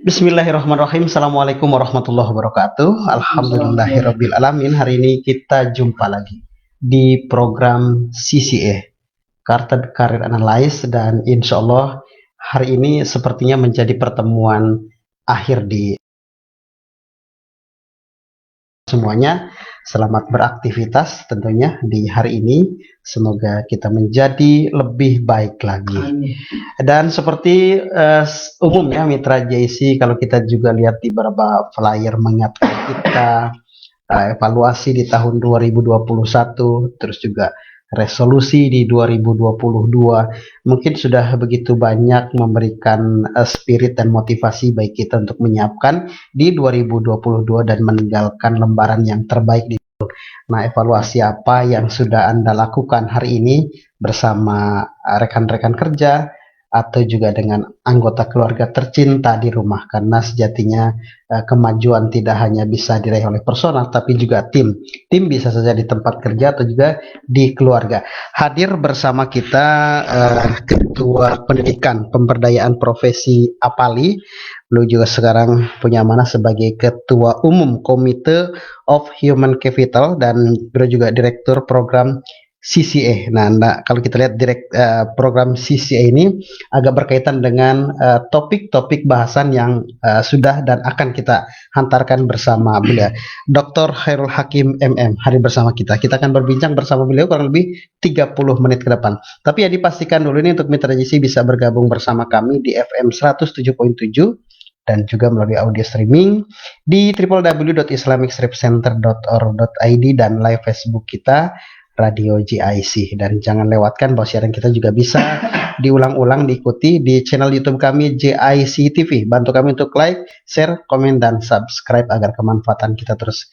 Bismillahirrahmanirrahim. Assalamualaikum warahmatullahi wabarakatuh. Alhamdulillahirabbil alamin. Hari ini kita jumpa lagi di program CCA, Career Analysis, dan insya Allah hari ini sepertinya menjadi pertemuan akhir di semuanya. Selamat beraktivitas tentunya di hari ini. Semoga kita menjadi lebih baik lagi. Dan seperti umumnya Mitra JC, kalau kita juga lihat di beberapa flyer mengingatkan kita evaluasi di tahun 2021, terus juga resolusi di 2022, mungkin sudah begitu banyak memberikan spirit dan motivasi baik kita untuk menyiapkan di 2022 dan meninggalkan lembaran yang terbaik di. Nah, evaluasi apa yang sudah Anda lakukan hari ini bersama rekan-rekan kerja atau juga dengan anggota keluarga tercinta di rumah, karena sejatinya kemajuan tidak hanya bisa diraih oleh personal tapi juga tim bisa saja di tempat kerja atau juga di keluarga. Hadir bersama kita Ketua Pendidikan Pemberdayaan Profesi APALI. Beliau juga sekarang punya amanah sebagai Ketua Umum Komite of Human Capital dan beliau juga Direktur Program CCA. Nah, kalau kita lihat program CCA ini agak berkaitan dengan topik-topik bahasan yang sudah dan akan kita hantarkan bersama beliau. Dr. Khairul Hakim MM hadir bersama kita. Kita akan berbincang bersama beliau kurang lebih 30 menit ke depan. Tapi ya dipastikan dulu ini untuk Mitra JC bisa bergabung bersama kami di FM 107.7 dan juga melalui audio streaming di www.islamicstripcenter.org.id dan live Facebook kita Radio JIC. Dan jangan lewatkan bahwa siaran kita juga bisa diulang-ulang diikuti di channel YouTube kami JIC TV. Bantu kami untuk like, share, komen, dan subscribe agar kemanfaatan kita terus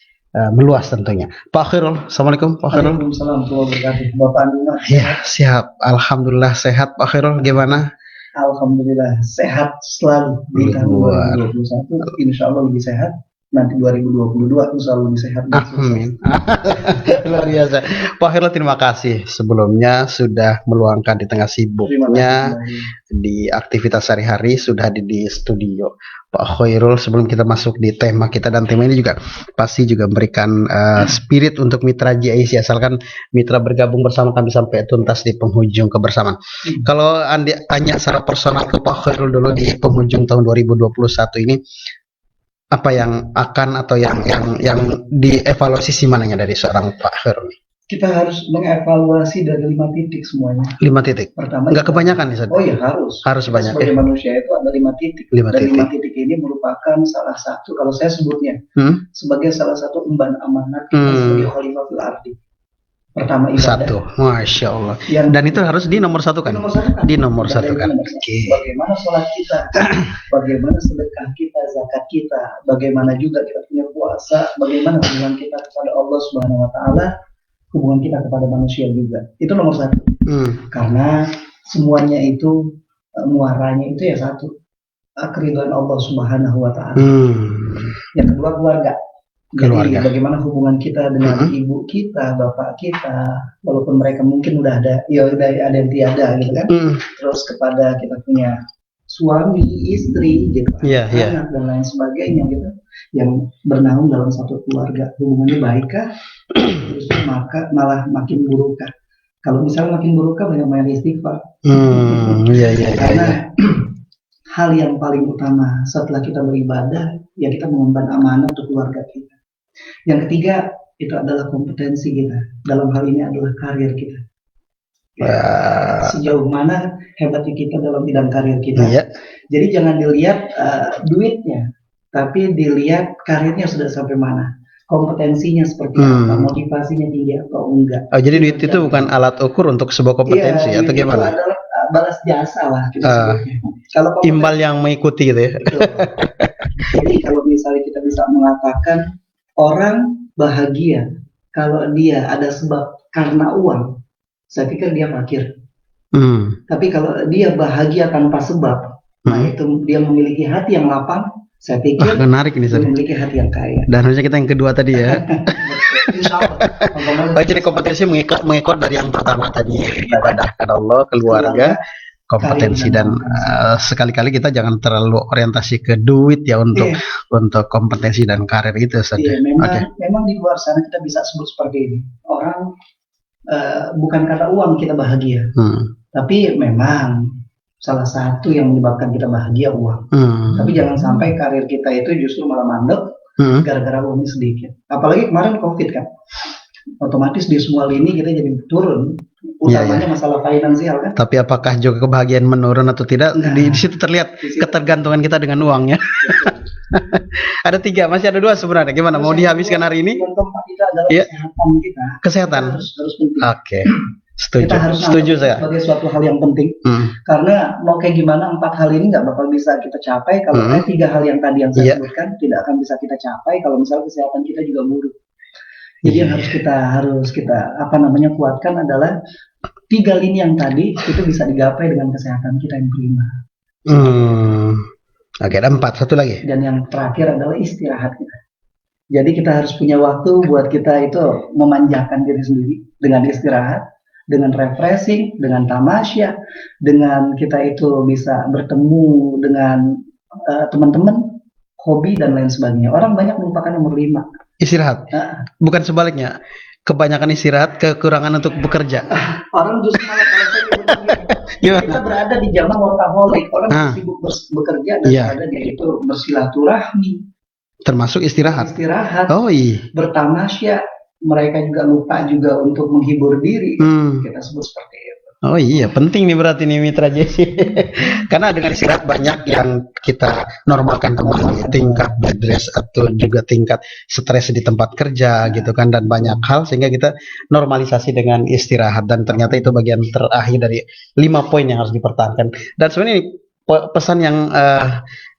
meluas tentunya. Pak Khairul, Assalamualaikum Pak Khairul. Waalaikumsalam warahmatullahi wabarakatuh. Bapak Andina. Ya, siap. Alhamdulillah sehat Pak Khairul. Gimana? Alhamdulillah sehat selalu di tahun 2021. Insya Allah lebih sehat. Nanti 2022 insya Allah lebih sehat. Amin. Luar biasa. Pak Khairul, terima kasih sebelumnya sudah meluangkan di tengah sibuknya di aktivitas sehari-hari sudah di studio. Pak Khairul, sebelum kita masuk di tema kita, dan tema ini juga pasti juga memberikan spirit untuk Mitra JIC, asalkan Mitra bergabung bersama kami sampai tuntas di penghujung kebersamaan. Kalau Anda tanya secara personal ke Pak Khairul dulu di penghujung tahun 2021 ini, apa yang akan atau yang dievaluasi sih mananya dari seorang Pak Khairul? Kita harus mengevaluasi dari 5 titik semuanya. 5 titik. Pertama, nggak kebanyakan nih. Oh ya harus banyak. Sebagai manusia itu ada 5 titik. 5 dan titik. 5 titik ini merupakan salah satu, kalau saya sebutnya sebagai salah satu emban amanat kita sebagai khalifah fil ardi. Pertama ibadah. Satu, Masya Allah. Dan itu harus di nomor satu kan? Di nomor satu kan. Okay. Bagaimana sholat kita, bagaimana sedekah kita, zakat kita, bagaimana juga kita punya puasa, bagaimana hubungan kita kepada Allah Subhanahu Wa Taala, hubungan kita kepada manusia juga. Itu nomor satu. Karena semuanya itu muaranya itu ya satu, keridhaan Allah Subhanahu Wa Taala. Yang kedua keluarga. Jadi bagaimana hubungan kita dengan ibu kita, bapak kita, walaupun mereka mungkin udah ada yang tiada gitu kan. Terus kepada kita punya suami, istri, gitu, anak dan lain sebagainya gitu, yang bernaung dalam satu keluarga. Hubungannya baikkah? Terus maka malah makin burukkah? Kalau misalnya makin burukkah, banyak istighfar. Karena hal yang paling utama setelah kita beribadah, ya kita mengemban amanah untuk keluarga kita. Yang ketiga itu adalah kompetensi kita. Dalam hal ini adalah karir kita. Sejauh mana hebatnya kita dalam bidang karir kita. Jadi jangan dilihat duitnya, tapi dilihat karirnya sudah sampai mana, kompetensinya seperti apa, motivasinya tinggi atau enggak. Jadi duit itu bukan alat ukur untuk sebuah kompetensi atau gimana? Itu adalah balas jasa lah kita sebutnya. Kalau timbal yang mengikuti gitu ya. Jadi kalau misalnya kita bisa mengatakan orang bahagia kalau dia ada sebab karena uang, saya pikir dia fakir. Tapi kalau dia bahagia tanpa sebab, nah itu dia memiliki hati yang lapang, saya pikir menarik ini, dia memiliki hati yang kaya. Dan harusnya kita yang kedua tadi ya. Jadi kompetensi mengikut dari yang pertama tadi, ibadah kepada Allah, keluarga, kompetensi dan sekali-kali kita jangan terlalu orientasi ke duit ya untuk kompetensi dan karir itu saja. Iya, memang di luar sana kita bisa sebut seperti ini. Orang bukan karena uang kita bahagia, tapi memang salah satu yang menyebabkan kita bahagia uang. Tapi jangan sampai karir kita itu justru malah mandek gara-gara uangnya sedikit. Apalagi kemarin COVID kan, otomatis di semua lini kita jadi turun. Utamanya masalah finansial kan. Tapi apakah juga kebahagiaan menurun atau tidak? Nah, di situ terlihat ketergantungan kita dengan uangnya. Ada 3, masih ada 2 sebenarnya. Gimana? Mau dihabiskan hari ini? Yang keempat kita adalah kesehatan kita. Kesehatan. Harus penting. Oke. Setuju. Kita harus setuju saya. Sebagai suatu hal yang penting. Karena mau kayak gimana 4 hal ini nggak bakal bisa kita capai kalau 3 hal yang tadi yang saya sebutkan tidak akan bisa kita capai kalau misalnya kesehatan kita juga buruk. Jadi yang harus kita kuatkan adalah 3 lini yang tadi itu bisa digapai dengan kesehatan kita yang prima. Oke, ada 4, satu lagi. Dan yang terakhir adalah istirahat kita. Jadi kita harus punya waktu buat kita itu memanjakan diri sendiri dengan istirahat, dengan refreshing, dengan tamasya, dengan kita itu bisa bertemu dengan teman-teman, hobi dan lain sebagainya. Orang banyak melupakan nomor 5. Istirahat. Bukan sebaliknya. Kebanyakan istirahat, kekurangan untuk bekerja. Orang justru malah kita berada di zaman workaholic. Orang sibuk bekerja dan berada di itu bersilaturahmi. Termasuk istirahat. Oh iya. Bertamasya. Mereka juga lupa juga untuk menghibur diri. Kita sebut seperti itu. Oh iya, penting nih berarti nih Mitra Jesse. Karena dengan istirahat banyak yang kita normalkan kembali, tingkat bed rest atau juga tingkat stres di tempat kerja gitu kan, dan banyak hal sehingga kita normalisasi dengan istirahat, dan ternyata itu bagian terakhir dari 5 poin yang harus dipertahankan. Dan sebenarnya ini pesan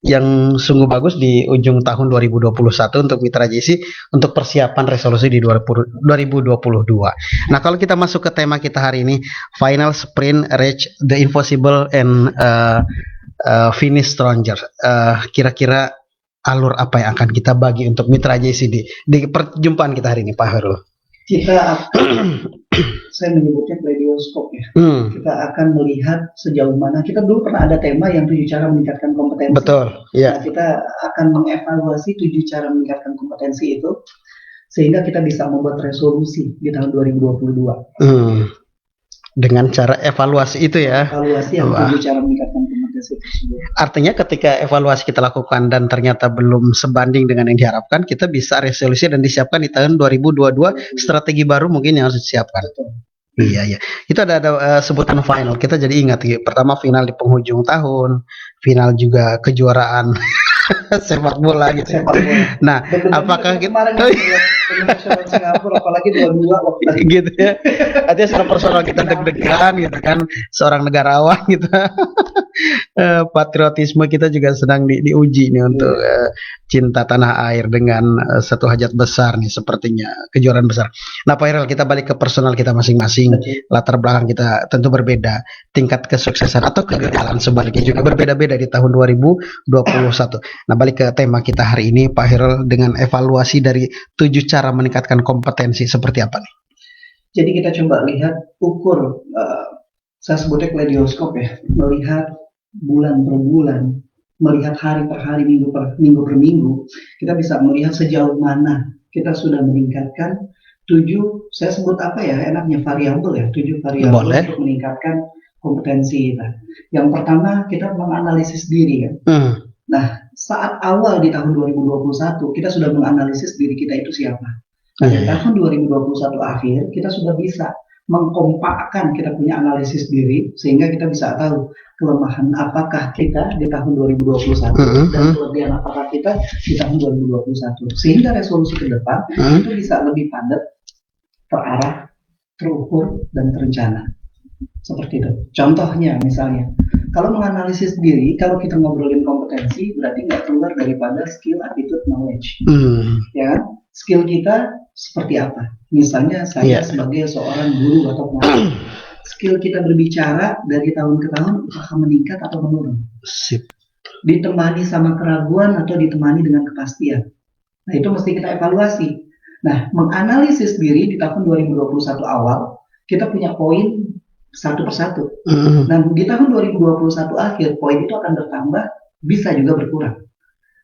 yang sungguh bagus di ujung tahun 2021 untuk Mitra Jesse untuk persiapan resolusi di 2022. Nah, kalau kita masuk ke tema kita hari ini, final sprint reach the impossible and finish stronger. Kira-kira alur apa yang akan kita bagi untuk Mitra Jesse di perjumpaan kita hari ini, Pak Hairul? Saya menyebutnya pledioskop ya. Kita akan melihat sejauh mana. Kita dulu pernah ada tema yang 7 cara meningkatkan kompetensi. Betul. Iya. Nah, kita akan mengevaluasi 7 cara meningkatkan kompetensi itu sehingga kita bisa membuat resolusi di tahun 2022. Dengan cara evaluasi itu ya. Evaluasi yang 7 cara meningkatkan kompetensi tersebut. Artinya ketika evaluasi kita lakukan dan ternyata belum sebanding dengan yang diharapkan, kita bisa resolusi dan disiapkan di tahun 2022 strategi baru mungkin yang harus disiapkan. Betul. Iya. Itu ada sebutan final. Kita jadi ingat ya. Pertama final di penghujung tahun, final juga kejuaraan sepak bola gitu. Nah, apakah kita nasional Singapura apalagi 22 waktu gitu ya. Artinya secara personal kita deg-degan gitu kan, seorang negarawan gitu. Patriotisme kita juga sedang diuji nih untuk cinta tanah air dengan satu hajat besar nih sepertinya, kejuaraan besar. Nah, Pak Hairul, kita balik ke personal kita masing-masing. Latar belakang kita tentu berbeda, tingkat kesuksesan atau kegagalan sebaliknya juga berbeda-beda di tahun 2021. Nah, balik ke tema kita hari ini, Pak Hairul, dengan evaluasi dari 7 cara meningkatkan kompetensi seperti apa nih? Jadi kita coba lihat ukur, saya sebutnya pledioskop ya, melihat bulan per bulan, melihat hari per hari, minggu per minggu, kita bisa melihat sejauh mana kita sudah meningkatkan 7, saya sebut apa ya enaknya, variabel ya, 7 variabel untuk meningkatkan kompetensi kita. Yang pertama kita menganalisis diri ya. Nah, saat awal di tahun 2021 kita sudah menganalisis diri kita itu siapa. Nah, di tahun 2021 akhir kita sudah bisa mengkompakkan kita punya analisis diri sehingga kita bisa tahu kelemahan apakah kita di tahun 2021 dan kelebihan apakah kita di tahun 2021, sehingga resolusi ke depan itu bisa lebih padat, terarah, terukur dan terencana. Seperti itu. Contohnya misalnya, kalau menganalisis diri, kalau kita ngobrolin kompetensi, berarti nggak keluar daripada skill, attitude, knowledge. Ya, skill kita seperti apa? Misalnya saya sebagai seorang guru atau pengajar, skill kita berbicara dari tahun ke tahun apakah meningkat atau menurun? Ditemani sama keraguan atau ditemani dengan kepastian? Nah, itu mesti kita evaluasi. Nah, menganalisis diri di tahun 2021 awal, kita punya poin satu persatu. Mm. Nah, di tahun 2021 akhir, poin itu akan bertambah, bisa juga berkurang.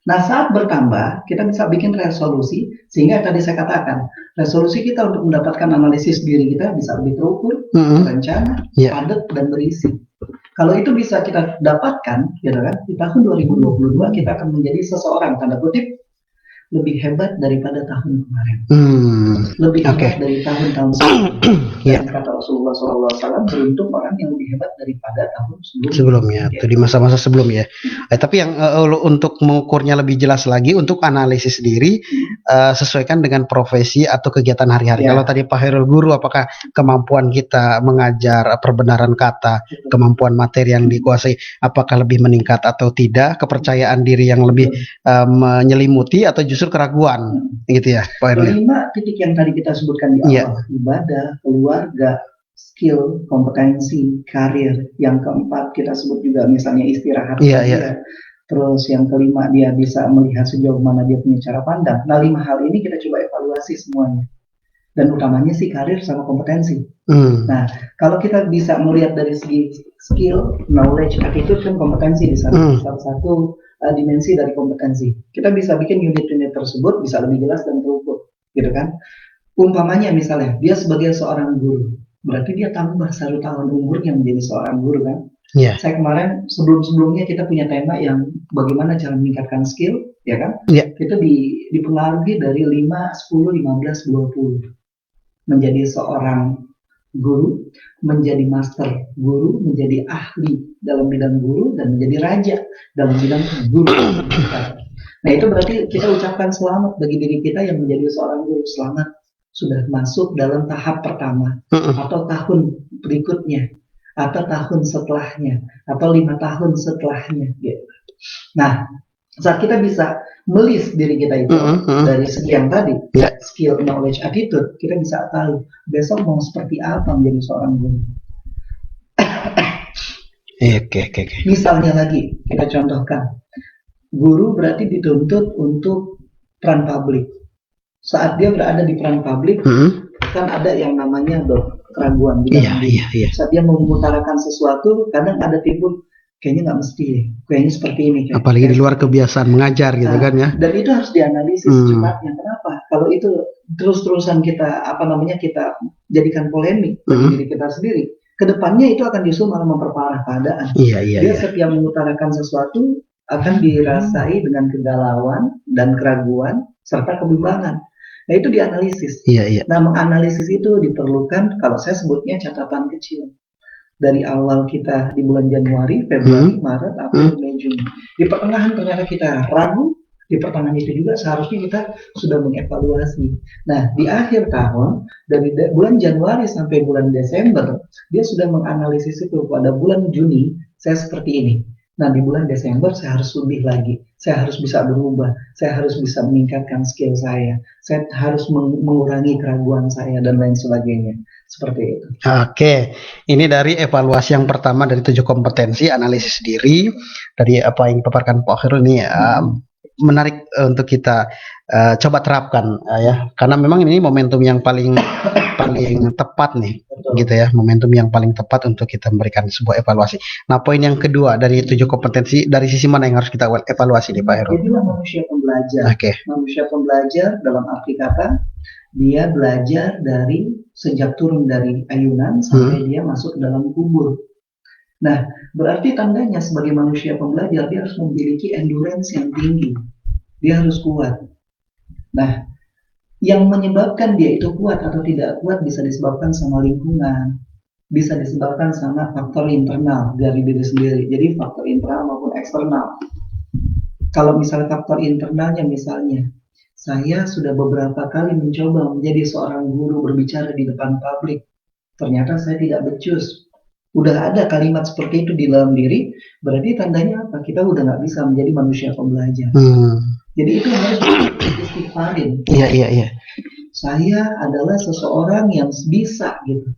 Nah, saat bertambah, kita bisa bikin resolusi, sehingga tadi saya katakan, resolusi kita untuk mendapatkan analisis diri kita bisa lebih terukur, terencana, padat, dan berisi. Kalau itu bisa kita dapatkan, gitu kan, di tahun 2022 kita akan menjadi seseorang, tanda kutip, lebih hebat daripada tahun kemarin, lebih hebat dari tahun-tahun sebelumnya. Dan kata Rasulullah SAW, beruntung orang yang lebih hebat daripada tahun sebelumnya. Itu di masa-masa sebelumnya. Tapi yang untuk mengukurnya lebih jelas lagi, untuk analisis diri, sesuaikan dengan profesi atau kegiatan hari-hari. Kalau tadi Pak Hairul guru, apakah kemampuan kita mengajar perbenaran kata, kemampuan materi yang dikuasai, apakah lebih meningkat atau tidak, kepercayaan diri yang lebih menyelimuti atau justru keraguan, gitu ya Pak Hairul. 5 titik yang tadi kita sebutkan di awal, ibadah, keluarga, skill, kompetensi, karir. Yang keempat kita sebut juga misalnya istirahat. Terus yang kelima dia bisa melihat sejauh mana dia punya cara pandang. Nah, 5 hal ini kita coba evaluasi semuanya. Dan utamanya sih karir sama kompetensi. Nah, kalau kita bisa melihat dari segi skill, knowledge, attitude, dan kompetensi di sana, salah satu dimensi dari kompetensi. Kita bisa bikin unit-unit tersebut bisa lebih jelas dan terukur, gitu kan? Umpamanya misalnya dia sebagai seorang guru, berarti dia tambah 1 tahun umurnya menjadi seorang guru kan? Saya kemarin sebelum-sebelumnya kita punya tema yang bagaimana cara meningkatkan skill, ya kan? Itu dipengaruhi dari 5, 10, 15, 20. Menjadi seorang guru, menjadi master guru, menjadi ahli dalam bidang guru, dan menjadi raja dalam bidang guru. Nah, itu berarti kita ucapkan selamat bagi diri kita yang menjadi seorang guru. Selamat, sudah masuk dalam tahap pertama, atau tahun berikutnya, atau tahun setelahnya, atau 5 tahun setelahnya, gitu. Nah, saat kita bisa melis diri kita itu dari segi yang tadi, skill, knowledge, attitude, kita bisa tahu besok mau seperti apa menjadi seorang guru. Misalnya lagi, kita contohkan, guru berarti dituntut untuk peran publik. Saat dia berada di peran publik, kan ada yang namanya keraguan. Saat dia mengutarakan sesuatu, kadang ada timbul, kayaknya nggak mesti, kayaknya seperti ini. Apalagi di luar kebiasaan mengajar gitu kan ya. Dan itu harus dianalisis cepatnya. Kenapa? Kalau itu terus-terusan kita kita jadikan polemik bagi diri kita sendiri, kedepannya itu akan justru malah memperparah keadaan. Dia setiap mengutarakan sesuatu akan dirasai dengan kegalauan dan keraguan serta kebimbangan. Nah, itu dianalisis. Nah, menganalisis itu diperlukan, kalau saya sebutnya catatan kecil. Dari awal kita di bulan Januari, Februari, Maret, April, Mei, Juni. Di pertengahan ternyata kita ragu, di pertengahan itu juga seharusnya kita sudah mengevaluasi. Nah, di akhir tahun, dari bulan Januari sampai bulan Desember, dia sudah menganalisis itu. Pada bulan Juni, saya seperti ini. Nah, di bulan Desember saya harus lebih lagi. Saya harus bisa berubah. Saya harus bisa meningkatkan skill saya. Saya harus mengurangi keraguan saya dan lain sebagainya. Seperti itu. Ini dari evaluasi yang pertama dari 7 kompetensi, analisis diri. Dari apa yang dipaparkan Pak Hairul ini menarik untuk kita coba terapkan ya, karena memang ini momentum yang paling tepat nih. Gitu ya, momentum yang paling tepat untuk kita memberikan sebuah evaluasi. Nah, poin yang kedua dari 7 kompetensi, dari sisi mana yang harus kita evaluasi nih Pak Hairul? Jadilah manusia pembelajar. Manusia pembelajar dalam arti kata, dia belajar dari sejak turun dari ayunan sampai dia masuk ke dalam kubur. Nah, berarti tandanya sebagai manusia pembelajar dia harus memiliki endurance yang tinggi. Dia harus kuat. Nah, yang menyebabkan dia itu kuat atau tidak kuat bisa disebabkan sama lingkungan, bisa disebabkan sama faktor internal dari diri sendiri. Jadi faktor internal maupun eksternal. Kalau misalnya faktor internalnya, misalnya saya sudah beberapa kali mencoba menjadi seorang guru berbicara di depan publik, ternyata saya tidak becus. Udah ada kalimat seperti itu di dalam diri, berarti tandanya apa? Kita udah nggak bisa menjadi manusia pembelajar. Jadi itu harus istighfarin. Iya. Saya adalah seseorang yang bisa gitu.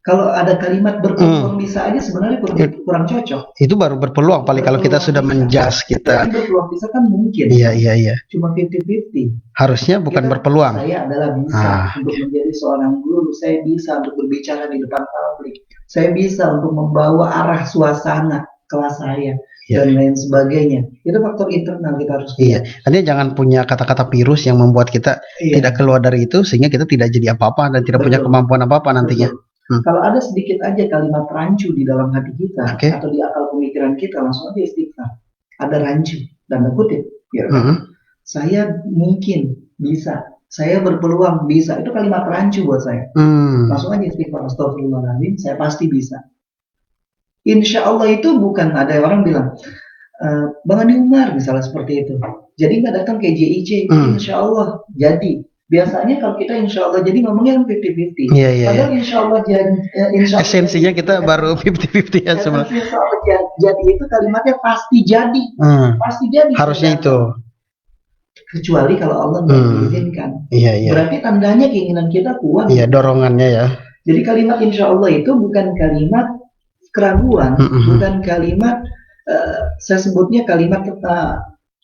Kalau ada kalimat berpeluang bisa aja sebenarnya kurang cocok. Itu baru berpeluang paling kalau kita sudah menjas kita. Tapi berpeluang bisa kan mungkin. Iya. Cuma 50-50. Harusnya bukan berpeluang. Saya adalah bisa untuk menjadi seorang guru. Saya bisa untuk berbicara di depan publik. Saya bisa untuk membawa arah suasana kelas saya. Dan lain sebagainya. Itu faktor internal kita harus lihat. Artinya jangan punya kata-kata virus yang membuat kita tidak keluar dari itu sehingga kita tidak jadi apa-apa dan tidak punya kemampuan apa-apa nantinya. Kalau ada sedikit aja kalimat rancu di dalam hati kita atau di akal pemikiran kita, langsung aja istighfar. Ada rancu dan kutip. Saya mungkin bisa. Saya berpeluang bisa. Itu kalimat rancu buat saya. Langsung aja istighfar. Astagfirullahaladzim. Saya pasti bisa. Insya Allah itu bukan ada orang bilang Bang Andi Umar misalnya seperti itu. Jadi nggak datang ke JIC. Insya Allah jadi. Biasanya kalau kita insya Allah jadi ngomongnya 50-50. Padahal insya Allah jadi. Esensinya kita baru 50-50 ya sebenarnya. Insya Allah jadi itu kalimatnya pasti jadi. Pasti jadi. Harusnya itu. Kecuali kalau Allah nggak mengizinkan. Berarti tandanya keinginan kita kuat. Dorongannya ya. Jadi kalimat insya Allah itu bukan kalimat keraguan, bukan kalimat saya sebutnya kalimat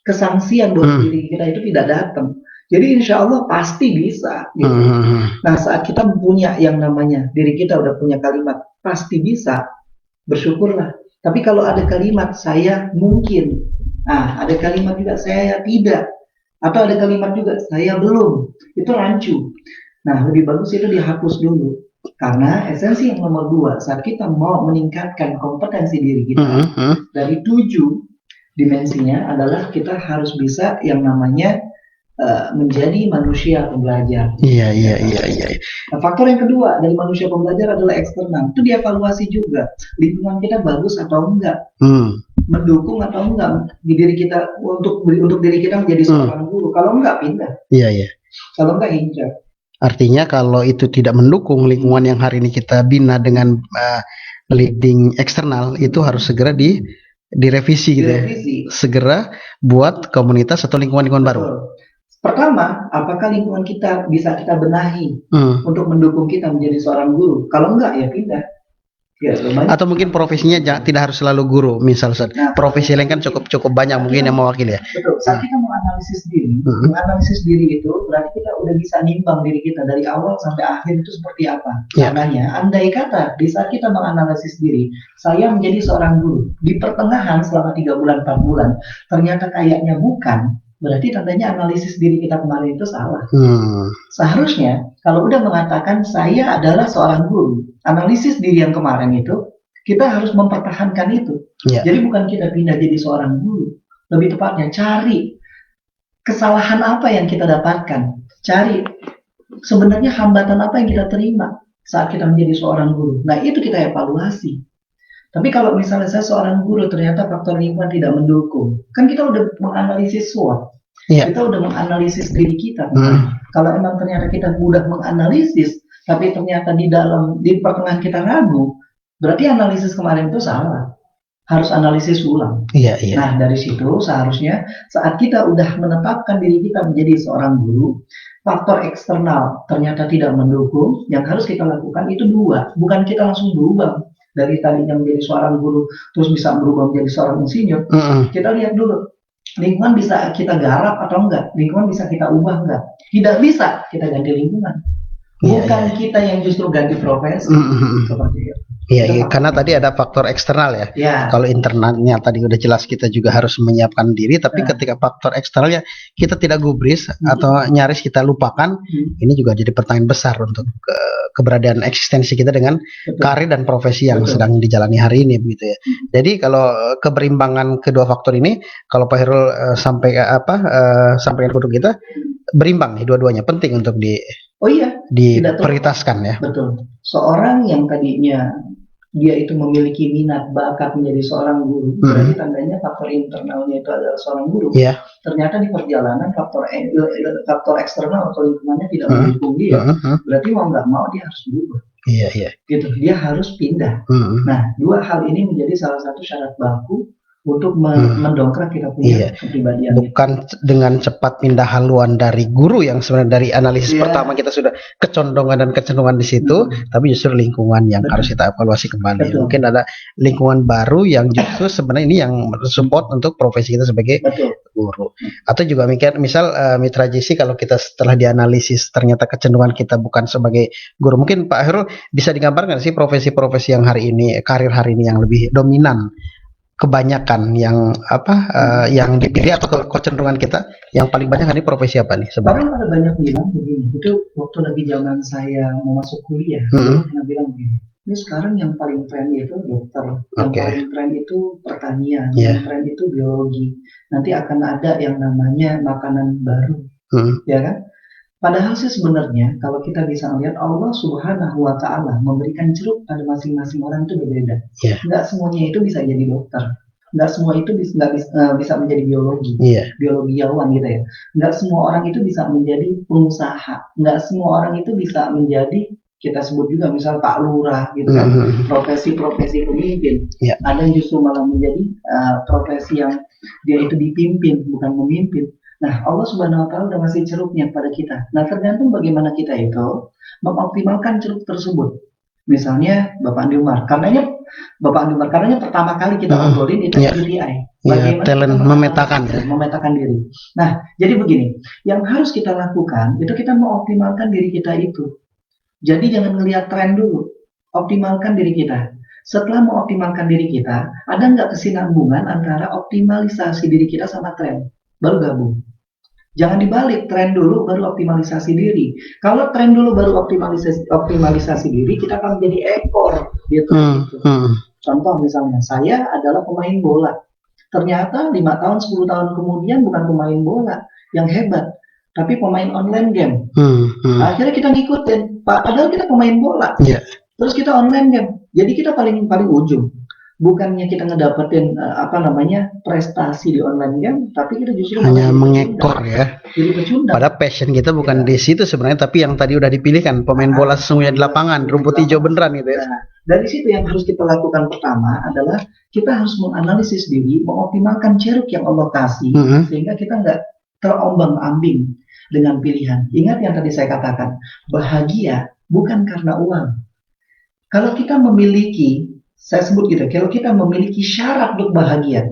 kesangsian buat diri kita itu tidak datang. Jadi insya Allah pasti bisa. Gitu. Nah saat kita punya yang namanya diri kita udah punya kalimat pasti bisa, bersyukurlah. Tapi kalau ada kalimat saya mungkin, ada kalimat juga saya tidak, atau ada kalimat juga saya belum, itu rancu. Nah lebih bagus itu dihapus dulu. Karena esensi yang nomor 2, saat kita mau meningkatkan kompetensi diri kita dari 7 dimensinya adalah kita harus bisa yang namanya menjadi manusia pembelajar. Iya. Nah, faktor yang kedua dari manusia pembelajar adalah eksternal. Itu dievaluasi juga. Lingkungan kita bagus atau enggak, mendukung atau enggak di diri kita untuk diri kita menjadi seorang guru. Kalau enggak pindah. Iya. Kalau enggak hijrah. Artinya kalau itu tidak mendukung lingkungan yang hari ini kita bina dengan leading eksternal, itu harus segera direvisi gitu ya. Segera buat komunitas atau lingkungan baru. Pertama, apakah lingkungan kita bisa kita benahi untuk mendukung kita menjadi seorang guru? Kalau enggak ya pindah. Atau mungkin profesinya tidak harus selalu guru, misalnya profesi lain kan cukup banyak mungkin yang mewakili ya. Betul. Saat kita menganalisis diri itu berarti kita udah bisa nimbang diri kita dari awal sampai akhir itu seperti apa. Caranya, andai kata di saat kita menganalisis diri, saya menjadi seorang guru di pertengahan selama 3 bulan 4 bulan, ternyata kayaknya bukan. Berarti tandanya analisis diri kita kemarin itu salah. Seharusnya kalau udah mengatakan saya adalah seorang guru, analisis diri yang kemarin itu kita harus mempertahankan itu. Jadi bukan kita pindah jadi seorang guru, lebih tepatnya cari kesalahan apa yang kita dapatkan, cari sebenarnya hambatan apa yang kita terima saat kita menjadi seorang guru. Nah itu kita evaluasi. Tapi kalau misalnya saya seorang guru ternyata faktor lingkungan tidak mendukung, kan kita udah menganalisis SWOT. Kita udah menganalisis diri kita. Kalau memang ternyata kita mudah menganalisis, tapi ternyata di pertengahan kita ragu, berarti analisis kemarin itu salah. Harus analisis ulang. Nah dari situ seharusnya saat kita udah menetapkan diri kita menjadi seorang guru, faktor eksternal ternyata tidak mendukung, yang harus kita lakukan itu 2. Bukan kita langsung berubah dari tadinya menjadi seorang guru terus bisa berubah menjadi seorang insinyur. Kita lihat dulu lingkungan bisa kita garap atau enggak, lingkungan bisa kita ubah enggak. Tidak bisa kita ganti lingkungan, bukan kita yang justru ganti profesi. Seperti itu. Iya, karena tadi ada faktor eksternal ya. Kalau internalnya tadi udah jelas kita juga harus menyiapkan diri, tapi ketika faktor eksternalnya kita tidak gubris atau nyaris kita lupakan, ini juga jadi pertanyaan besar untuk keberadaan eksistensi kita dengan karir dan profesi yang sedang dijalani hari ini begitu ya. Jadi kalau keberimbangan kedua faktor ini, kalau Pak Hairul sampaikan ke kita berimbang nih dua-duanya, penting untuk diprioritaskan ya. Betul. Seorang yang tadinya dia itu memiliki minat bakat menjadi seorang guru, berarti tandanya faktor internalnya itu adalah seorang guru. Ternyata di perjalanan faktor eksternal atau lingkungannya tidak mendukung dia, berarti mau nggak mau dia harus berubah. Gitu, dia harus pindah. Nah, 2 hal ini menjadi salah satu syarat baku untuk mendongkrak kita Iya. punya kepribadian. Bukan dengan cepat pindah haluan dari guru yang sebenarnya dari analisis pertama kita sudah kecondongan dan kecenderungan di situ, tapi justru lingkungan yang harus kita evaluasi kembali. Betul. Mungkin ada lingkungan baru yang justru sebenarnya ini yang support untuk profesi kita sebagai guru. Atau juga misal Mitra JC, kalau kita setelah dianalisis ternyata kecenderungan kita bukan sebagai guru, mungkin Pak Herul bisa digambarkan sih profesi-profesi yang hari ini, karir hari ini yang lebih dominan, kebanyakan yang yang dipilih atau kecenderungan kita yang paling banyak ini profesi apa nih sebenarnya? Orang ada banyak bilang begini, itu waktu lagi zaman saya mau masuk kuliah, pernah bilang begini, ini sekarang yang paling tren itu dokter, yang paling tren itu pertanian, yang tren itu biologi, nanti akan ada yang namanya makanan baru, ya kan? Padahal sih sebenarnya kalau kita bisa melihat Allah Subhanahu wa Ta'ala memberikan ceruk pada masing-masing orang itu berbeda. Nggak semuanya itu bisa jadi dokter, nggak semua itu bisa menjadi biologiawan gitu ya. Nggak semua orang itu bisa menjadi pengusaha, nggak semua orang itu bisa menjadi, kita sebut juga misal Pak Lurah gitu kan, profesi-profesi pemimpin. Ada yang justru malah menjadi profesi yang dia itu dipimpin bukan memimpin. Nah, Allah Subhanahu wa Ta'ala udah ngasih ceruknya pada kita. Nah, tergantung bagaimana kita itu mengoptimalkan ceruk tersebut. Misalnya Bapak Andi Umar, karenanya pertama kali kita ngobrolin itu UTI. Bagaimana talent memetakan diri. Nah, jadi begini, yang harus kita lakukan itu kita mengoptimalkan diri kita itu. Jadi jangan ngelihat tren dulu, optimalkan diri kita. Setelah mengoptimalkan diri kita, ada nggak kesinambungan antara optimalisasi diri kita sama tren? Baru gabung. Jangan dibalik, tren dulu baru optimalisasi diri. Kalau tren dulu baru optimalisasi diri, kita akan menjadi ekor gitu. Contoh misalnya, saya adalah pemain bola. Ternyata 5 tahun, 10 tahun kemudian bukan pemain bola yang hebat, tapi pemain online game. Akhirnya kita ngikutin, padahal kita pemain bola. Terus kita online game. Jadi kita paling ujung. Bukannya kita ngedapetin prestasi di online game, tapi kita justru hanya mengekor ya. Jadi pecundang. Padahal passion kita bukan di situ sebenarnya, tapi yang tadi udah dipilihkan pemain bola sesungguhnya di lapangan, rumput hijau beneran gitu ya. Nah, dari situ yang harus kita lakukan pertama adalah kita harus menganalisis diri, mengoptimalkan ceruk yang Allah kasih, sehingga kita nggak terombang-ambing dengan pilihan. Ingat yang tadi saya katakan, bahagia bukan karena uang. Kalau kita memiliki, saya sebut gitu, kalau kita memiliki syarat untuk bahagia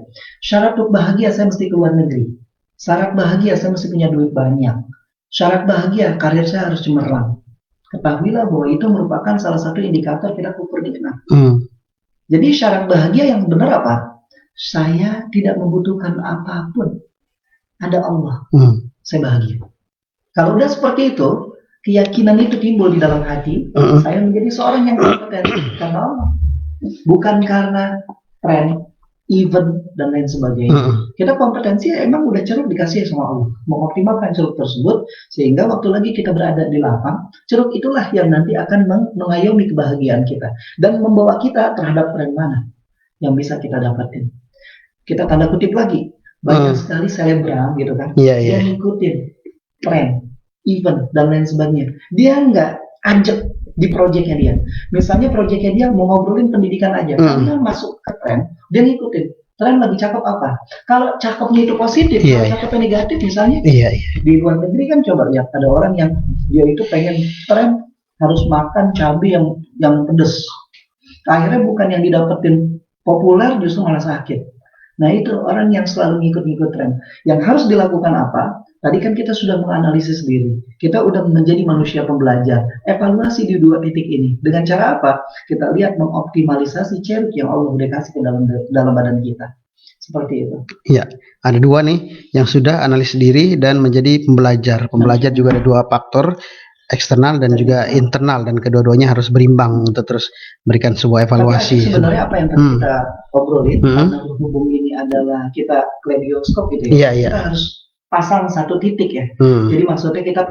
saya mesti ke luar negeri, syarat bahagia saya mesti punya duit banyak, syarat bahagia karir saya harus cemerlang. Ketahuilah bahwa itu merupakan salah satu indikator kita ukur nikmat. Jadi syarat bahagia yang benar apa? Saya tidak membutuhkan apapun, ada Allah, saya bahagia. Kalau udah seperti itu, keyakinan itu timbul di dalam hati, saya menjadi seorang yang kompeten karena Allah. Bukan karena tren, event, dan lain sebagainya. Kita kompetensi emang udah ceruk dikasih sama Allah. Mengoptimalkan ceruk tersebut, sehingga waktu lagi kita berada di lapang, ceruk itulah yang nanti akan mengayomi kebahagiaan kita. Dan membawa kita terhadap tren mana yang bisa kita dapatin. Kita tanda kutip lagi, banyak sekali selebgram gitu kan, yang ngikutin tren, event, dan lain sebagainya. Dia nggak ajak di proyeknya dia. Misalnya proyeknya dia mau ngobrolin pendidikan aja. Dia masuk ke tren, dia ngikutin. Tren lagi cakep apa? Kalau cakepnya itu positif, kalau cakepnya negatif misalnya, di luar negeri kan coba lihat, ada orang yang dia itu pengen tren harus makan cabai yang pedes. Akhirnya bukan yang didapetin populer, justru malah sakit. Nah itu orang yang selalu ngikut-ngikut tren. Yang harus dilakukan apa? Tadi kan kita sudah menganalisis diri. Kita udah menjadi manusia pembelajar. Evaluasi di 2 titik ini. Dengan cara apa? Kita lihat mengoptimalisasi ceruk yang Allah udah kasih ke dalam badan kita. Seperti itu. Iya, ada 2 nih yang sudah analisis diri dan menjadi pembelajar. Pembelajar juga ada 2 faktor, eksternal dan juga internal, dan kedua-duanya harus berimbang untuk terus memberikan sebuah evaluasi. Sebenarnya apa yang kita obrolin, karena berhubung ini adalah kita kaleidoscope gitu ya. Kita harus pasang 1 titik ya. Jadi maksudnya kita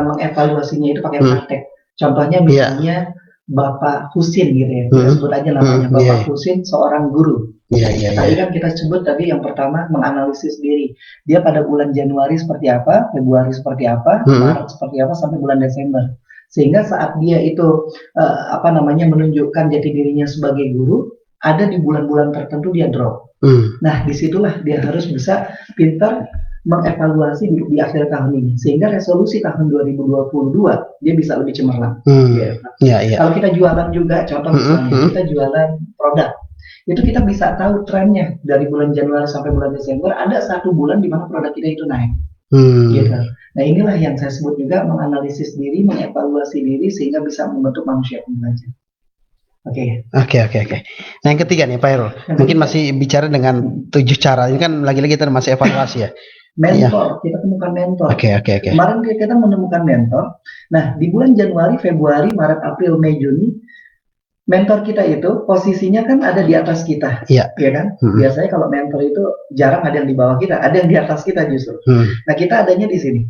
mengevaluasinya itu pakai praktek. Contohnya misalnya Bapak Husin gitu ya. Kita sebut aja namanya Bapak Husin, seorang guru. Tadi kan kita sebut tadi yang pertama menganalisis diri. Dia pada bulan Januari seperti apa, Februari seperti apa, Maret seperti apa, sampai bulan Desember. Sehingga saat dia itu menunjukkan jati dirinya sebagai guru, ada di bulan-bulan tertentu dia drop. Nah, disitulah dia harus bisa pintar mengevaluasi di akhir tahun ini, sehingga resolusi tahun 2022 dia bisa lebih cemerlang. Kalau kita jualan juga, contoh misalnya kita jualan produk, itu kita bisa tahu trennya dari bulan Januari sampai bulan Desember, ada satu bulan di mana produk kita itu naik. Gitu. Nah, inilah yang saya sebut juga menganalisis diri, mengevaluasi diri sehingga bisa membentuk manusia pembelajar. Oke. Nah, yang ketiga nih Pak Hairul, mungkin masih bicara dengan 7 cara. Ini kan lagi-lagi kita masih evaluasi ya. Mentor, kita temukan mentor. Oke. Kemarin kita menemukan mentor. Nah, di bulan Januari, Februari, Maret, April, Mei, Juni, mentor kita itu posisinya kan ada di atas kita, ya kan? Biasanya kalau mentor itu jarang ada yang di bawah kita, ada yang di atas kita justru. Nah, kita adanya di sini.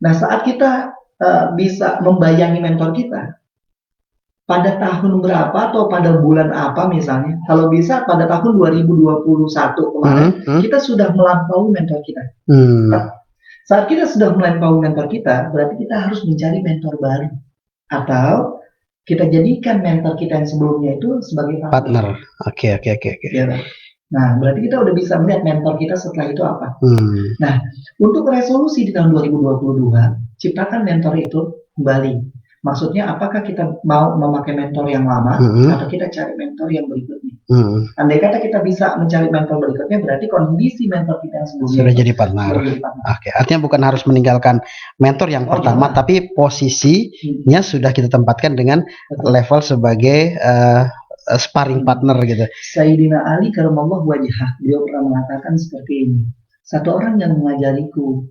Nah, saat kita bisa membayangi mentor kita, pada tahun berapa atau pada bulan apa misalnya, kalau bisa pada tahun 2021 kemarin, kita sudah melampaui mentor kita. Nah, saat kita sudah melampaui mentor kita, berarti kita harus mencari mentor baru. Atau kita jadikan mentor kita yang sebelumnya itu sebagai partner. Oke. Ya, nah, berarti kita udah bisa melihat mentor kita setelah itu apa. Nah, untuk resolusi di tahun 2022, ciptakan mentor itu kembali. Maksudnya apakah kita mau memakai mentor yang lama atau kita cari mentor yang berikutnya. Andai kata kita bisa mencari mentor berikutnya, berarti kondisi mentor kita yang sebelumnya sudah jadi partner. Oke, artinya bukan harus meninggalkan mentor yang pertama, tapi posisinya sudah kita tempatkan dengan level sebagai sparring partner gitu. Sayyidina Ali karamallahu wajhah, beliau pernah mengatakan seperti ini. Satu orang yang mengajariku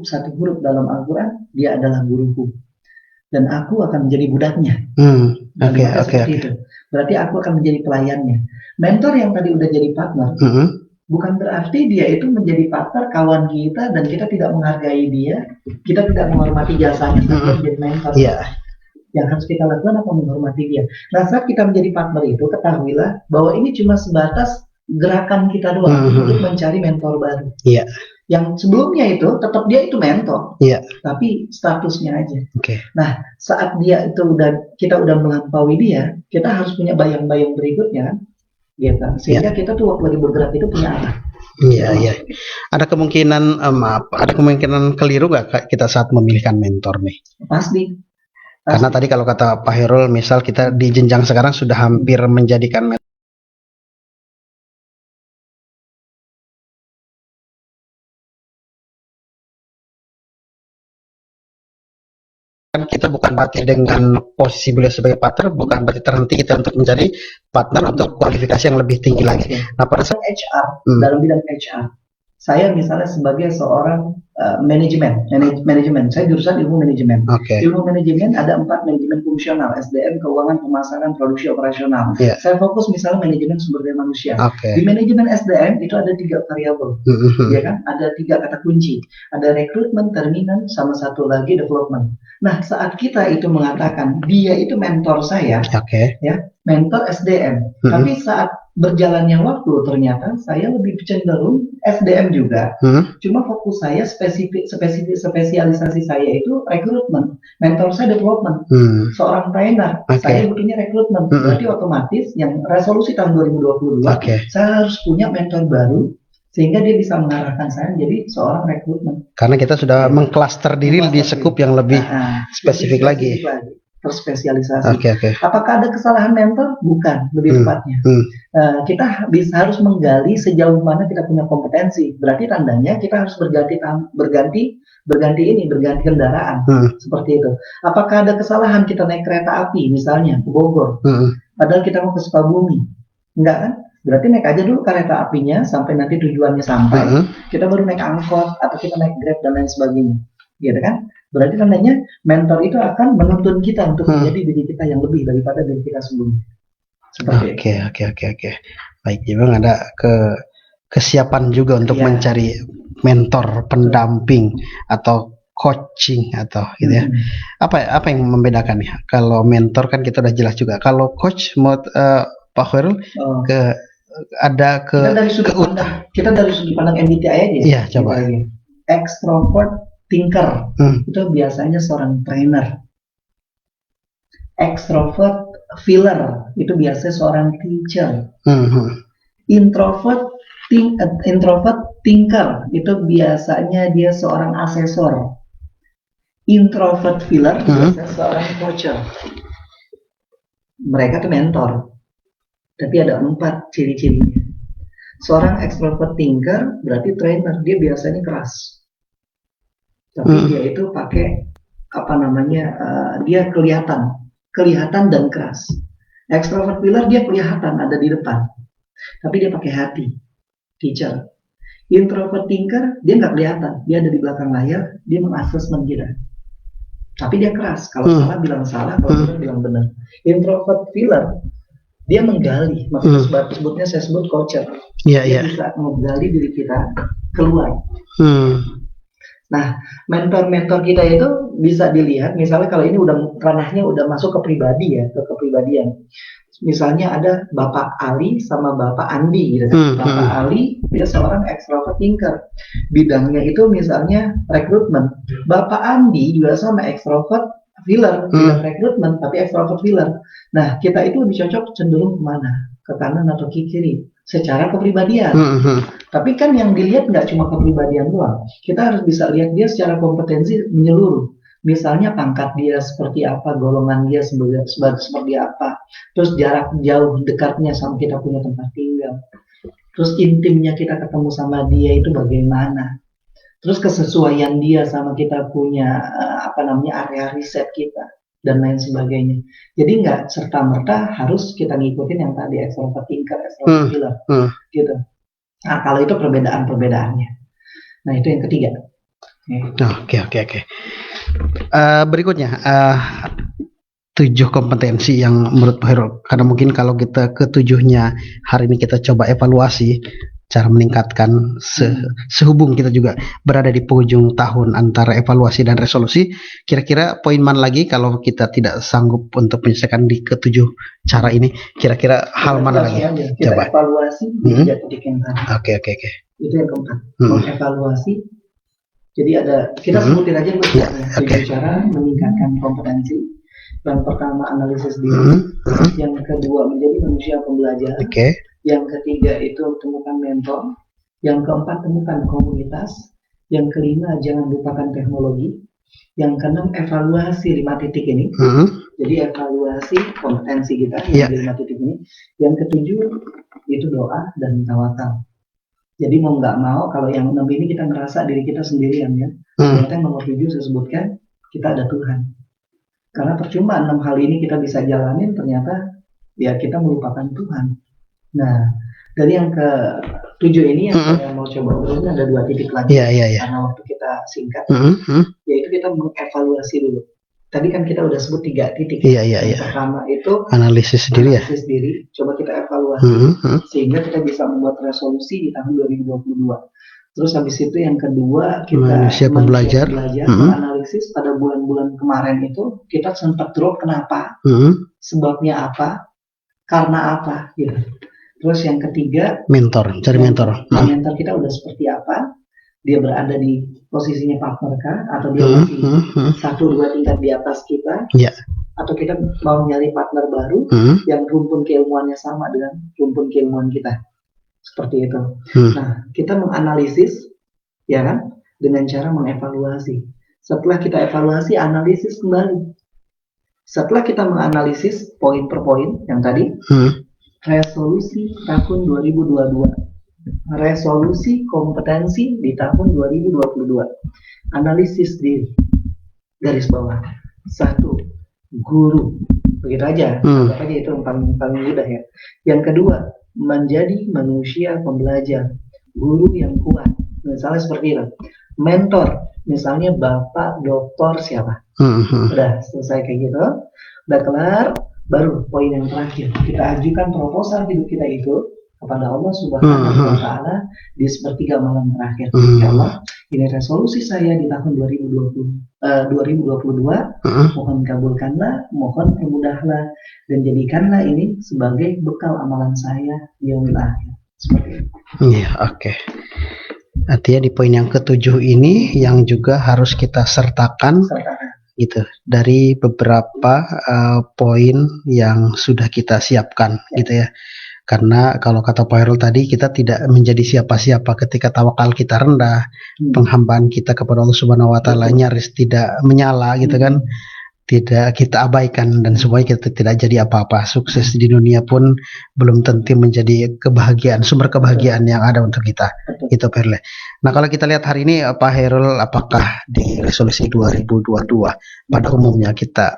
satu huruf dalam Al-Quran, dia adalah guruku. Dan aku akan menjadi budaknya. Oke. Berarti aku akan menjadi pelayannya. Mentor yang tadi udah jadi partner, bukan berarti dia itu menjadi partner kawan kita dan kita tidak menghargai dia, kita tidak menghormati jasanya sampai menjadi mentor. Yang harus kita lakukan apa? Menghormati dia. Nah, saat kita menjadi partner itu, ketahuilah bahwa ini cuma sebatas gerakan kita doang untuk mencari mentor baru. Yang sebelumnya itu tetap dia itu mentor, tapi statusnya aja. Nah, saat dia itu kita udah melampaui dia, kita harus punya bayang-bayang berikutnya, gitu. Sehingga kita tuh waktu lagi bergerak itu punya arah. Ada kemungkinan keliru nggak kita saat memilihkan mentor nih? Pasti. Karena tadi kalau kata Pak Hairul, misal kita di jenjang sekarang sudah hampir menjadikan mentor. Kan kita bukan berarti dengan posisi beliau sebagai partner, bukan berarti terhenti kita untuk mencari partner untuk kualifikasi yang lebih tinggi lagi. Nah, pada saat HR, dalam bidang HR, saya misalnya sebagai seorang manajemen, saya jurusan ilmu manajemen. Ilmu manajemen ada 4 manajemen fungsional, SDM, keuangan, pemasaran, produksi, operasional. Saya fokus misalnya manajemen sumber daya manusia. Di manajemen SDM itu ada 3 variabel, ya kan? Ada 3 kata kunci, ada rekrutmen, terminan, sama satu lagi development. Nah, saat kita itu mengatakan dia itu mentor saya, ya, mentor SDM, tapi saat berjalannya waktu ternyata saya lebih cenderung SDM juga, cuma fokus saya spesialisasi saya itu rekrutmen, mentor saya development, seorang trainer, saya butuhnya rekrutmen, berarti otomatis yang resolusi tahun 2022 saya harus punya mentor baru sehingga dia bisa mengarahkan saya menjadi seorang rekrutmen. Karena kita sudah mengklaster diri di sekup yang lebih spesifik lagi. Terspesialisasi. Apakah ada kesalahan mentor? Bukan, lebih tepatnya. Kita harus menggali sejauh mana kita punya kompetensi. Berarti tandanya kita harus berganti kendaraan. Seperti itu. Apakah ada kesalahan kita naik kereta api misalnya ke Bogor, padahal kita mau ke Sukabumi? Enggak kan? Berarti naik aja dulu kereta apinya sampai nanti tujuannya sampai. Kita baru naik angkot atau kita naik Grab dan lain sebagainya. Gitu kan? Berarti tandanya mentor itu akan menuntun kita untuk menjadi diri kita yang lebih daripada diri kita sebelumnya. Oke. Baik, memang ada kesiapan juga untuk mencari mentor, pendamping atau coaching atau gitu ya. Apa yang membedakan ya? Kalau mentor kan kita udah jelas juga. Kalau coach menurut Pak Hairul kita dari sudut pandang MBTI aja. Iya, coba. Extrovert thinker itu biasanya seorang trainer. Extrovert filler itu biasanya seorang teacher. Mhm. Introvert thinker itu biasanya dia seorang asesor. Introvert filler biasanya seorang coacher. Mereka tuh mentor. Tapi ada 4 ciri-cirinya. Seorang extrovert thinker berarti trainer, dia biasanya keras. Tapi dia itu pakai dia kelihatan dan keras. Extrovert filler dia kelihatan ada di depan, tapi dia pakai hati, teacher. Introvert thinker dia nggak kelihatan, dia ada di belakang layar, dia mengasesmen kita. Tapi dia keras, kalau salah bilang salah, kalau benar bilang benar. Introvert filler dia menggali, makanya sebutnya saya sebut coacher. Dia bisa menggali diri kita keluar. Nah, mentor-mentor kita itu bisa dilihat, misalnya kalau ini udah ranahnya udah masuk ke pribadi ya, ke kepribadian. Misalnya ada Bapak Ali sama Bapak Andi gitu kan. Bapak Ali dia seorang extrovert thinker. Bidangnya itu misalnya rekrutmen. Bapak Andi juga sama extrovert filler, bidang rekrutmen tapi extrovert filler. Nah, kita itu lebih cocok cenderung kemana? Ke kanan atau ke kiri? Secara kepribadian. Tapi kan yang dilihat nggak cuma kepribadian doang. Kita harus bisa lihat dia secara kompetensi menyeluruh. Misalnya pangkat dia seperti apa, golongan dia seperti apa, terus jarak jauh dekatnya sama kita punya tempat tinggal, terus intimnya kita ketemu sama dia itu bagaimana, terus kesesuaian dia sama kita punya area riset kita dan lain sebagainya. Jadi nggak serta-merta harus kita ngikutin yang tadi extrovert thinker, extrovert filler, gitu. Nah, kalau itu perbedaan-perbedaannya. Nah, itu yang ketiga. Oke. Berikutnya 7 kompetensi yang menurut Pak Hairul, karena mungkin kalau kita ketujuhnya hari ini kita coba evaluasi cara meningkatkan sehubung kita juga berada di penghujung tahun antara evaluasi dan resolusi, kira-kira poin mana lagi kalau kita tidak sanggup untuk menyelesaikan di ketujuh cara ini, kira-kira hal mana lagi? Kita coba evaluasi di 3 titik yang tadi. Oke. Itu yang keempat. Mengevaluasi. Jadi ada, kita sebutin aja tujuh cara meningkatkan kompetensi. Yang pertama analisis diri, yang kedua menjadi manusia pembelajar, yang ketiga itu temukan mentor, yang keempat temukan komunitas, yang kelima jangan lupakan teknologi, yang keenam evaluasi 5 titik ini. Jadi evaluasi kompetensi kita yang 5 titik ini. Yang ketujuh itu doa dan tawakal. Jadi mau nggak mau, kalau yang 6 ini kita ngerasa diri kita sendirian ya. Ternyata yang nomor 7 saya sebutkan, kita ada Tuhan. Karena percuma 6 hal ini kita bisa jalanin, ternyata ya kita melupakan Tuhan. Nah, dari yang ke-7 ini yang saya mau coba uruskan ada 2 titik lagi. Karena waktu kita singkat, yaitu kita mengevaluasi dulu. Tadi kan kita udah sebut 3 titik. Yang pertama itu analisis diri. Coba kita evaluasi sehingga kita bisa membuat resolusi di tahun 2022. Terus habis itu yang kedua kita manusia belajar analisis pada bulan-bulan kemarin itu kita sempat drop kenapa, sebabnya apa, karena apa gitu. Terus yang ketiga cari mentor. Mentor kita udah seperti apa, dia berada di posisinya partner kah, atau dia masih 1-2 tingkat di atas kita, atau kita mau nyari partner baru yang rumpun keilmuannya sama dengan rumpun keilmuan kita. Seperti itu. Nah, kita menganalisis, ya kan, dengan cara mengevaluasi. Setelah kita evaluasi, analisis kembali. Setelah kita menganalisis poin per poin yang tadi, resolusi tahun 2022, resolusi kompetensi di tahun 2022, analisis diri, garis bawah. 1, guru, begitu aja. Apalagi itu yang paling mudah ya. Yang kedua, menjadi manusia pembelajar, guru yang kuat, misalnya seperti itu. Mentor, misalnya bapak doktor siapa, udah selesai kayak gitu, udah kelar, baru poin yang terakhir, kita ajukan proposal hidup kita itu kepada Allah Subhanahu wa Ta'ala di sepertiga malam terakhir. Ya Allah, ini resolusi saya di tahun 2022, mohon kabulkanlah, mohon permudahlah, dan jadikanlah ini sebagai bekal amalan saya di yaumil akhir. Seperti itu. Oke. Artinya di poin yang ke-7 ini yang juga harus kita sertakan gitu dari beberapa poin yang sudah kita siapkan gitu ya. Karena kalau kata Pak Hairul tadi, kita tidak menjadi siapa-siapa ketika tawakal kita rendah, penghambaan kita kepada Allah Subhanahu wa taala nyaris tidak menyala gitu kan. Tidak kita abaikan dan semuanya kita tidak jadi apa-apa. Sukses di dunia pun belum tentu menjadi kebahagiaan, sumber kebahagiaan yang ada untuk kita. Itu Pak Hairul. Nah, kalau kita lihat hari ini Pak Hairul, apakah di resolusi 2022 pada umumnya kita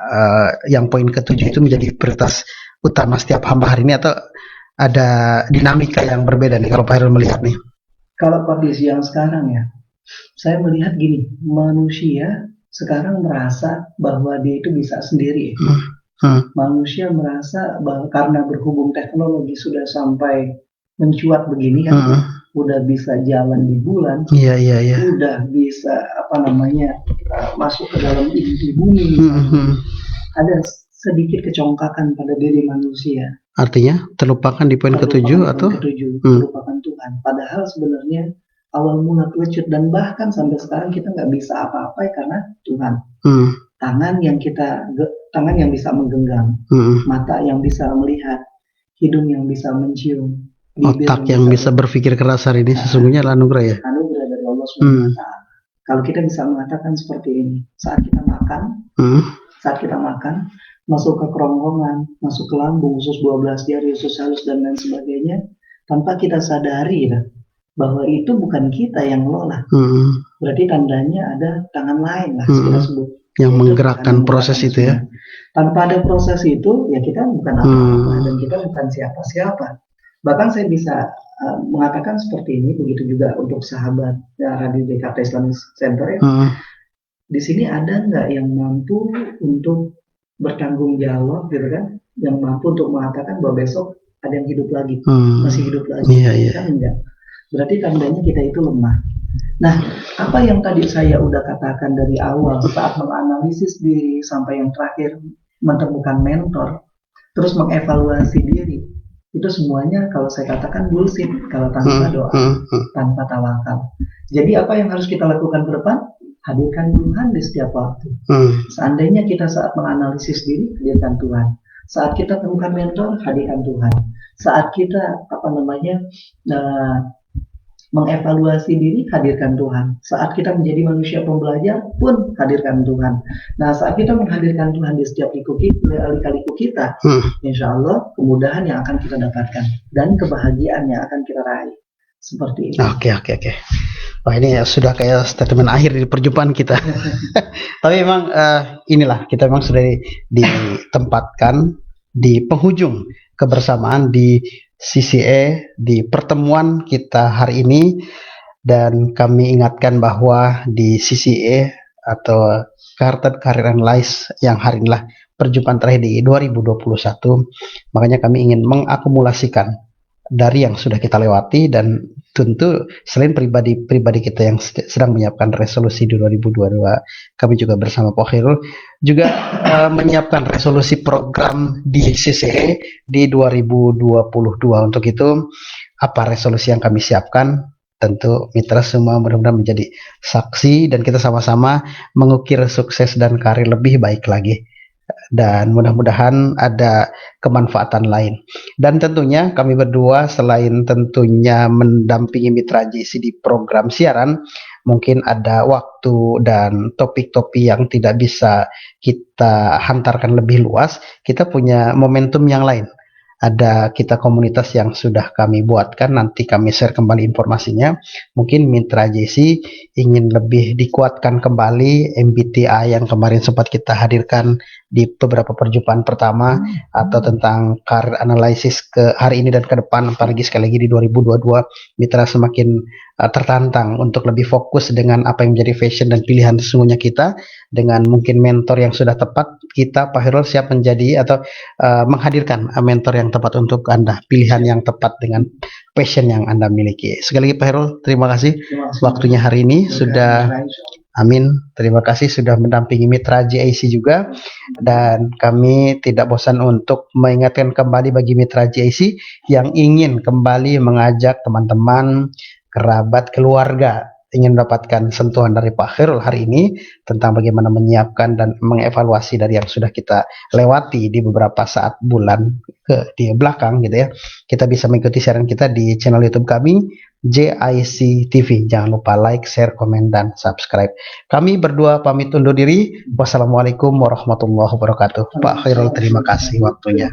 yang poin ke-7 itu menjadi prioritas utama setiap hamba hari ini, atau ada dinamika yang berbeda nih kalau Pak Hairul melihat nih? Kalau kondisi yang sekarang ya, saya melihat gini, manusia sekarang merasa bahwa dia itu bisa sendiri. Manusia merasa bahwa karena berhubung teknologi sudah sampai mencuat begini kan, udah bisa jalan di bulan, udah bisa masuk ke dalam inti bumi. Ada sedikit kecongkakan pada diri manusia. Artinya terlupakan di poin ke-7 atau terlupakan Tuhan. Padahal sebenarnya awal mula pelecut, dan bahkan sampai sekarang kita nggak bisa apa-apa karena Tuhan. Tangan yang bisa menggenggam, mata yang bisa melihat, hidung yang bisa mencium, otak yang bisa berpikir keras hari ini sesungguhnya adalah anugerah ya. Anugerah dari Allah SWT. Kalau kita bisa mengatakan seperti ini, saat kita makan, masuk ke kerongkongan, masuk ke lambung, usus 12 jari, usus halus dan lain sebagainya, tanpa kita sadari ya, bahwa itu bukan kita yang ngelola. Berarti tandanya ada tangan lain lah, kita sebut, yang menggerakkan proses itu ya. Tanpa ada proses itu, ya kita bukan apa-apa dan kita bukan siapa-siapa. Bahkan saya bisa mengatakan seperti ini, begitu juga untuk sahabat Radio Jakarta Islamic Center ya. Di sini ada nggak yang mampu untuk bertanggung jawab gitu kan, yang mampu untuk mengatakan bahwa besok ada yang hidup lagi, masih hidup lagi, kan enggak. Berarti tandanya kita itu lemah. Nah, apa yang tadi saya udah katakan dari awal saat menganalisis diri sampai yang terakhir menemukan mentor, terus mengevaluasi diri, itu semuanya kalau saya katakan bullshit kalau tanpa doa, tanpa tawakal. Jadi apa yang harus kita lakukan ke depan? Hadirkan Tuhan di setiap waktu. Seandainya kita saat menganalisis diri, hadirkan Tuhan. Saat kita temukan mentor, hadirkan Tuhan. Saat kita mengevaluasi diri, hadirkan Tuhan. Saat kita menjadi manusia pembelajar pun hadirkan Tuhan. Nah, saat kita menghadirkan Tuhan di setiap liku kita, insya Allah kemudahan yang akan kita dapatkan dan kebahagiaan yang akan kita raih. Seperti itu. Oke. Wah, ini sudah kayak statement akhir di perjumpaan kita. Tapi memang inilah, kita memang sudah ditempatkan di penghujung kebersamaan di CCA, di pertemuan kita hari ini. Dan kami ingatkan bahwa di CCA atau Chartered Career Analyst yang hari inilah perjumpaan terakhir di 2021, makanya kami ingin mengakumulasikan dari yang sudah kita lewati, dan tentu selain pribadi kita yang sedang menyiapkan resolusi di 2022, kami juga bersama Pak Hairul juga menyiapkan resolusi program di CCE di 2022. Untuk itu, apa resolusi yang kami siapkan? Tentu mitra semua mudah-mudahan menjadi saksi dan kita sama-sama mengukir sukses dan karir lebih baik lagi. Dan mudah-mudahan ada kemanfaatan lain. Dan tentunya kami berdua selain tentunya mendampingi Mitra JC di program siaran, mungkin ada waktu dan topik-topik yang tidak bisa kita hantarkan lebih luas. Kita punya momentum yang lain. Ada kita komunitas yang sudah kami buatkan, nanti kami share kembali informasinya. Mungkin Mitra JC ingin lebih dikuatkan kembali MBTI yang kemarin sempat kita hadirkan di beberapa perjumpaan pertama, atau tentang career analysis ke hari ini dan ke depan, apalagi sekali lagi di 2022 Mitra semakin tertantang untuk lebih fokus dengan apa yang menjadi fashion dan pilihan sesungguhnya kita. Dengan mungkin mentor yang sudah tepat, kita Pak Hairul siap menjadi atau menghadirkan mentor yang tepat untuk Anda, pilihan yang tepat dengan passion yang Anda miliki. Sekali lagi Pak Hairul, terima kasih waktunya hari ini sudah. Amin. Terima kasih sudah mendampingi Mitra JIC juga, dan kami tidak bosan untuk mengingatkan kembali bagi Mitra JIC yang ingin kembali mengajak teman-teman, kerabat, keluarga ingin mendapatkan sentuhan dari Pak Khairul hari ini tentang bagaimana menyiapkan dan mengevaluasi dari yang sudah kita lewati di beberapa saat bulan di belakang gitu ya, kita bisa mengikuti siaran kita di channel YouTube kami JIC TV. Jangan lupa like, share, komen, dan subscribe. Kami berdua pamit undur diri. Wassalamualaikum warahmatullahi wabarakatuh. Pak Khairul, terima kasih waktunya.